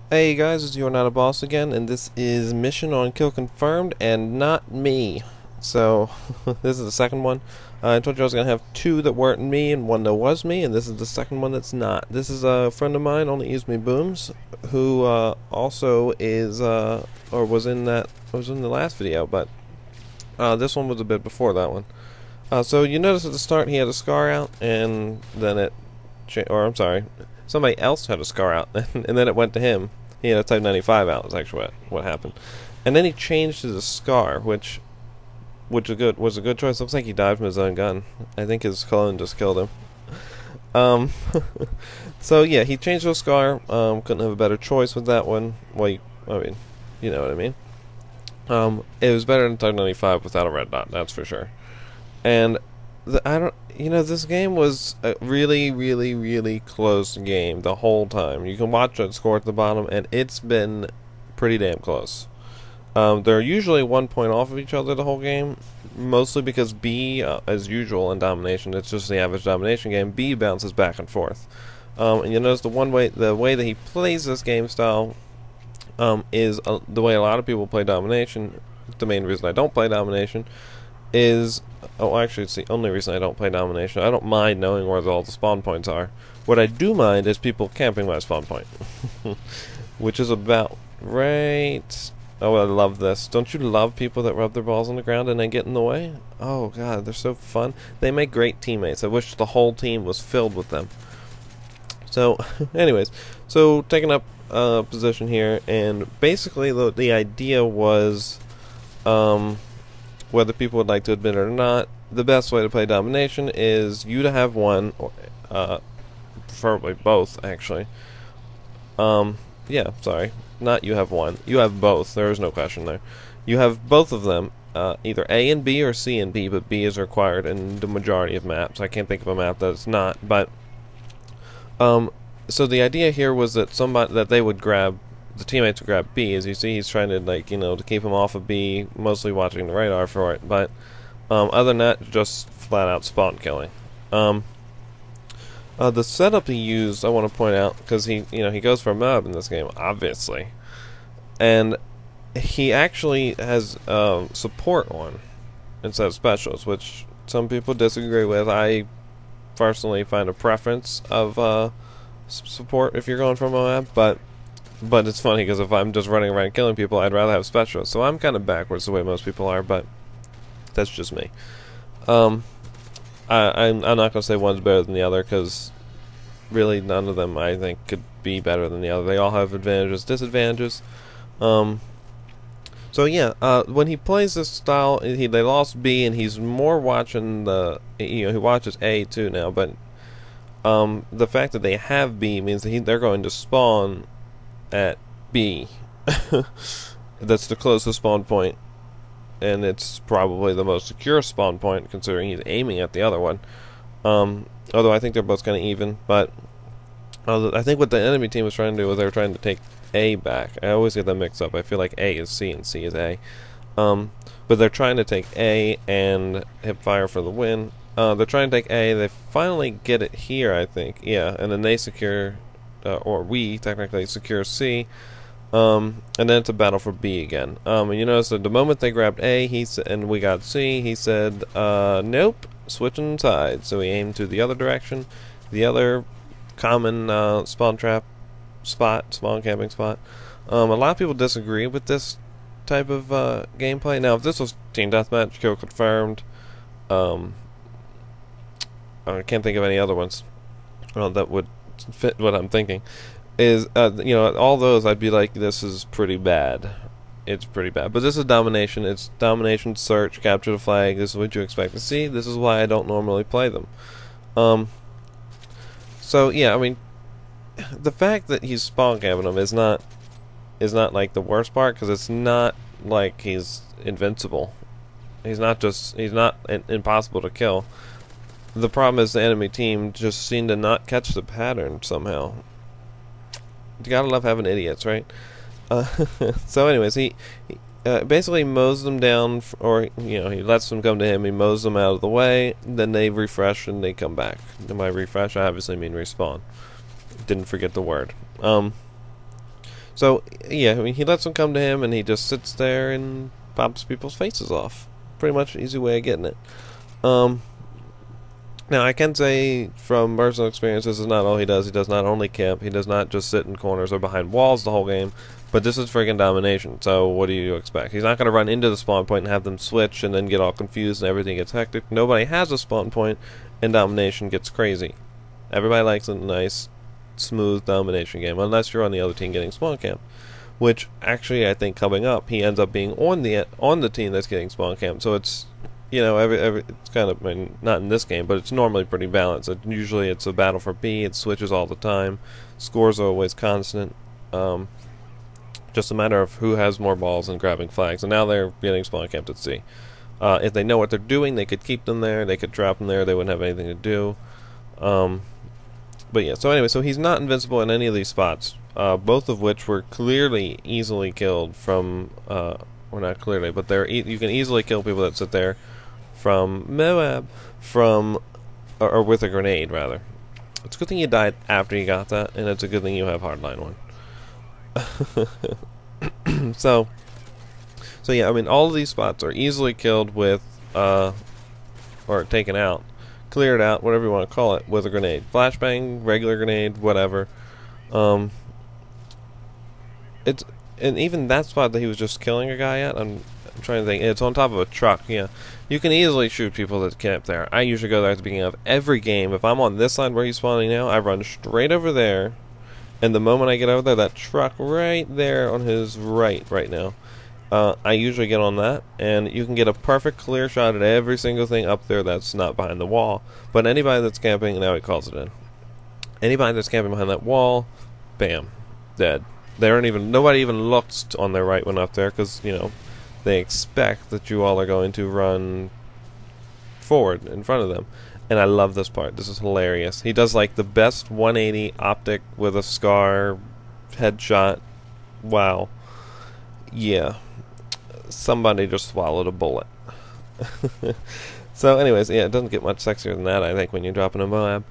Hey guys, it's YouAreNOTaBOSS again, and this is mission on kill confirmed, and not me. So, this is the second one. I told you I was going to have two that weren't me and one that was me, and this is the second one that's not. This is a friend of mine, only used me booms, who also is, or was in the last video, but this one was a bit before that one. So you notice at the start he had a scar out, and then I'm sorry, somebody else had a scar out, and then it went to him. He had a Type 95 out, is actually what happened. And then he changed to the scar, which was a good choice. Looks like he died from his own gun. I think his clone just killed him. Um, so yeah, he changed to a scar. Couldn't have a better choice with that one. Well, I mean, you know what I mean. It was better than Type 95 without a red dot, that's for sure. And this game was a really, really, really close game the whole time. You can watch it score at the bottom, and it's been pretty damn close. They're usually 1 point off of each other the whole game, mostly because B, as usual in Domination, it's just the average Domination game, B bounces back and forth. And you notice the way that he plays this game style is the way a lot of people play Domination. The main reason I don't play Domination is, actually it's the only reason I don't play Domination. I don't mind knowing where all the spawn points are. What I do mind is people camping my spawn point. Which is about right... Oh, I love this. Don't you love people that rub their balls on the ground and then get in the way? Oh god, they're so fun. They make great teammates. I wish the whole team was filled with them. So, anyways, so taking up position here, and basically the idea was, whether people would like to admit it or not, the best way to play Domination is you to have one, or, preferably both, actually. Yeah, sorry. Not you have one. You have both. There is no question there. You have both of them, either A and B or C and B, but B is required in the majority of maps. I can't think of a map that it's not, but so the idea here was that they would grab, the teammates would grab B. As you see, he's trying to, like, to keep him off of B, mostly watching the radar for it, but other than that, just flat out spawn killing. The setup he used, I want to point out, because he goes for a MOAB in this game, obviously, and he actually has support on instead of specials, which some people disagree with. I personally find a preference of support if you're going for MOAB, but it's funny because if I'm just running around killing people, I'd rather have specialists. So I'm kind of backwards the way most people are, but that's just me. I'm not going to say one's better than the other, because really none of them, I think, could be better than the other. They all have advantages, disadvantages. So yeah, when he plays this style, they lost B, and he's more watching he watches A too now, but the fact that they have B means that they're going to spawn at B. That's the closest spawn point, and it's probably the most secure spawn point considering he's aiming at the other one. Although I think they're both kind of even, but I think what the enemy team was trying to do was they were trying to take A back. I always get them mixed up. I feel like A is C and C is A. But they're trying to take A and hip fire for the win. They're trying to take A. They finally get it here, I think. Yeah, and then they secure, or we technically secure C. And then it's a battle for B again. And you notice that the moment they grabbed A, and we got C, he said, nope, switching sides. So he aimed to the other direction, the other common spawn camping spot. A lot of people disagree with this type of gameplay. Now, if this was team deathmatch, kill confirmed, I can't think of any other ones that would fit what I'm thinking. Is all those, I'd be like, this is pretty bad. It's pretty bad. But this is Domination. It's Domination, search, capture the flag. This is what you expect to see. This is why I don't normally play them. So yeah, I mean, the fact that he's spawn camping them is not like the worst part, because it's not like he's invincible. He's not impossible to kill. The problem is the enemy team just seemed to not catch the pattern somehow. You gotta love having idiots, right? So anyways, he basically mows them down, or he lets them come to him. He mows them out of the way. Then they refresh and they come back. And by refresh, I obviously mean respawn. Didn't forget the word. So, yeah, I mean, he lets them come to him, and he just sits there and pops people's faces off. Pretty much an easy way of getting it. Now, I can say from personal experience, this is not all he does. He does not only camp. He does not just sit in corners or behind walls the whole game. But this is friggin' Domination, so what do you expect? He's not going to run into the spawn point and have them switch and then get all confused and everything gets hectic. Nobody has a spawn point, and Domination gets crazy. Everybody likes a nice, smooth Domination game, unless you're on the other team getting spawn camp. Which, actually, I think coming up, he ends up being on the team that's getting spawn camp. So it's, you know, it's kind of, I mean, not in this game, but it's normally pretty balanced. Usually it's a battle for B, it switches all the time, scores are always constant. Just a matter of who has more balls and grabbing flags. And now they're getting spawn camped at C. If they know what they're doing, they could keep them there, they could drop them there, they wouldn't have anything to do. But yeah, so anyway, so he's not invincible in any of these spots, both of which were clearly easily killed from, or not clearly, but you can easily kill people that sit there from MOAB, or with a grenade, rather. It's a good thing you died after you got that, and it's a good thing you have hardline one. so yeah, I mean, all of these spots are easily killed with, or taken out, cleared out, whatever you want to call it, with a grenade. Flashbang, regular grenade, whatever. And even that spot that he was just killing a guy at, I'm trying to think, it's on top of a truck, yeah. You can easily shoot people that camp there. I usually go there at the beginning of every game. If I'm on this side where he's spawning now, I run straight over there. And the moment I get over there, that truck right there on his right now, I usually get on that, and you can get a perfect clear shot at every single thing up there that's not behind the wall. But anybody that's camping, now he calls it in. Anybody that's camping behind that wall, bam, dead. Nobody even looks on their right when up there, because, you know, they expect that you all are going to run forward in front of them. And I love this part. This is hilarious. He does like the best 180 optic with a scar headshot. Wow. Yeah. Somebody just swallowed a bullet. So anyways, yeah, it doesn't get much sexier than that, I think, when you're dropping a MOAB.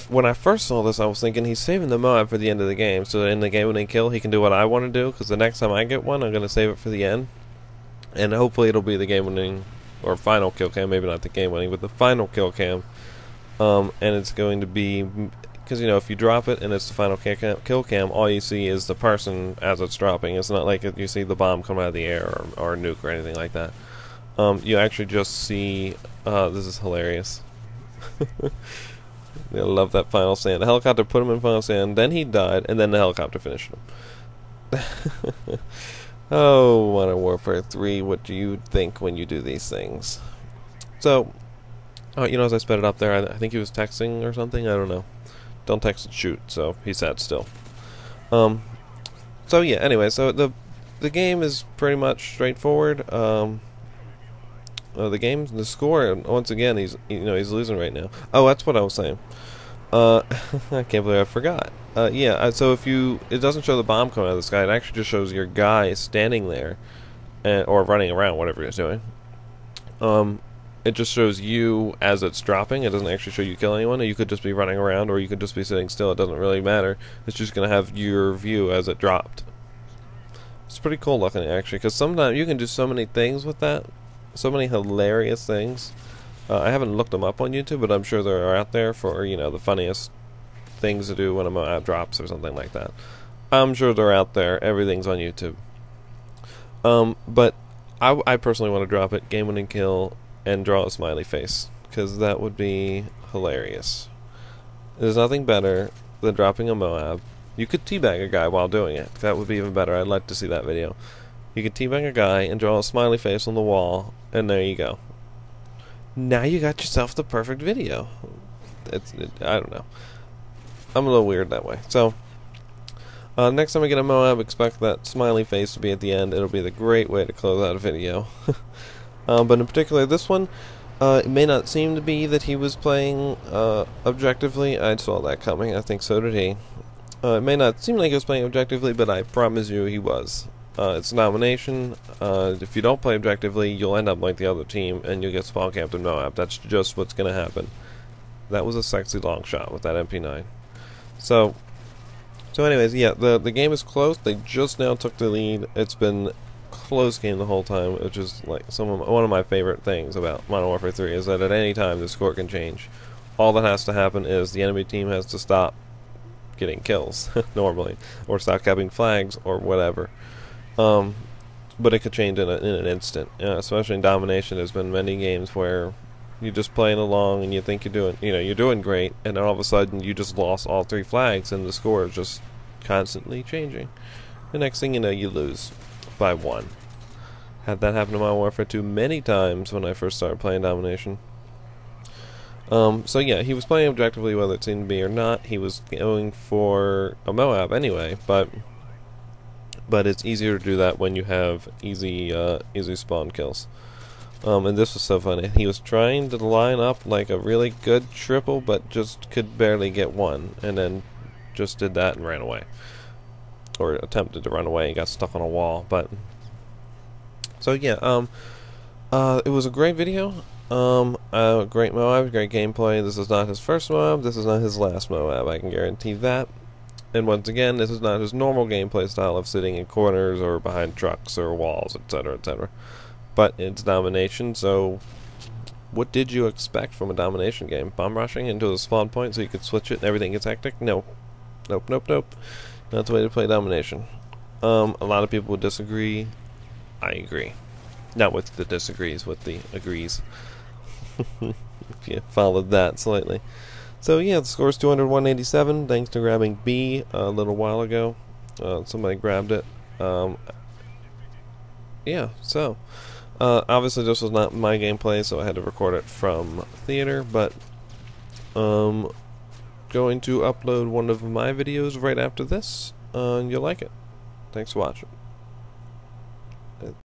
When I first saw this, I was thinking he's saving the MOAB for the end of the game, so that in the game when they kill, he can do what I want to do, because the next time I get one, I'm going to save it for the end. And hopefully it'll be the game-winning, or final kill cam, maybe not the game-winning, but the final kill cam. And it's going to be, because, you know, if you drop it and it's the final kill cam, all you see is the person as it's dropping. It's not like you see the bomb come out of the air, or a nuke, or anything like that. You actually just see, this is hilarious. I love that final stand. The helicopter put him in final stand, then he died, and then the helicopter finished him. Oh, Modern Warfare 3, what do you think when you do these things? So, you know, as I sped it up there, I think he was texting or something, I don't know. Don't text and shoot, so he sat still. So yeah, anyway, so the game is pretty much straightforward. The score, once again, he's losing right now. Oh, that's what I was saying. I can't believe I forgot. So it doesn't show the bomb coming out of the sky. It actually just shows your guy standing there, or running around, whatever he's doing. It just shows you as it's dropping. It doesn't actually show you kill anyone. You could just be running around, or you could just be sitting still. It doesn't really matter. It's just going to have your view as it dropped. It's pretty cool looking, actually, because sometimes you can do so many things with that. So many hilarious things. I haven't looked them up on YouTube, but I'm sure they're out there for, you know, the funniest things to do when a MOAB drops or something like that. I'm sure they're out there. Everything's on YouTube. But I personally want to drop it, game-winning kill, and draw a smiley face, because that would be hilarious. There's nothing better than dropping a MOAB. You could teabag a guy while doing it. That would be even better. I'd like to see that video. You could teabag a guy and draw a smiley face on the wall, and there you go. Now you got yourself the perfect video. I don't know. I'm a little weird that way. So, next time I get a MOAB, expect that smiley face to be at the end. It'll be the great way to close out a video. But in particular, this one, it may not seem to be that he was playing objectively. I saw that coming. I think so did he. It may not seem like he was playing objectively, but I promise you he was. It's Domination. If you don't play objectively, you'll end up like the other team, and you'll get spawn camped in MOAB. That's just what's going to happen. That was a sexy long shot with that MP9. So So anyways, yeah, the game is close. They just now took the lead. It's been close game the whole time, which is like one of my favorite things about Modern Warfare 3 is that at any time the score can change. All that has to happen is the enemy team has to stop getting kills normally, or stop capping flags or whatever. But it could change in an instant. Especially in Domination, there's been many games where you're just playing along and you think you're doing great, and then all of a sudden you just lost all 3 flags and the score is just constantly changing. The next thing you know, you lose by 1. Had that happen to Modern Warfare 2 many times when I first started playing Domination. So yeah, he was playing objectively whether it seemed to be or not. He was going for a MOAB anyway, but it's easier to do that when you have easy spawn kills. And this was so funny. He was trying to line up like a really good triple, but just could barely get one, and then just did that and ran away. Or attempted to run away and got stuck on a wall. But so yeah, it was a great video. Great MOAB, great gameplay. This is not his first MOAB. This is not his last MOAB. I can guarantee that. And once again, this is not his normal gameplay style of sitting in corners or behind trucks or walls, etc., etc. But it's Domination, so what did you expect from a Domination game? Bomb rushing into the spawn point so you could switch it and everything gets hectic? No. Nope, nope, nope. Not the way to play Domination. A lot of people would disagree. I agree. Not with the disagrees, with the agrees. If you followed that slightly. So yeah, the score is 200-187, thanks to grabbing B a little while ago. Somebody grabbed it. Yeah, so obviously this was not my gameplay, so I had to record it from theater, but going to upload one of my videos right after this, and you'll like it. Thanks for watching.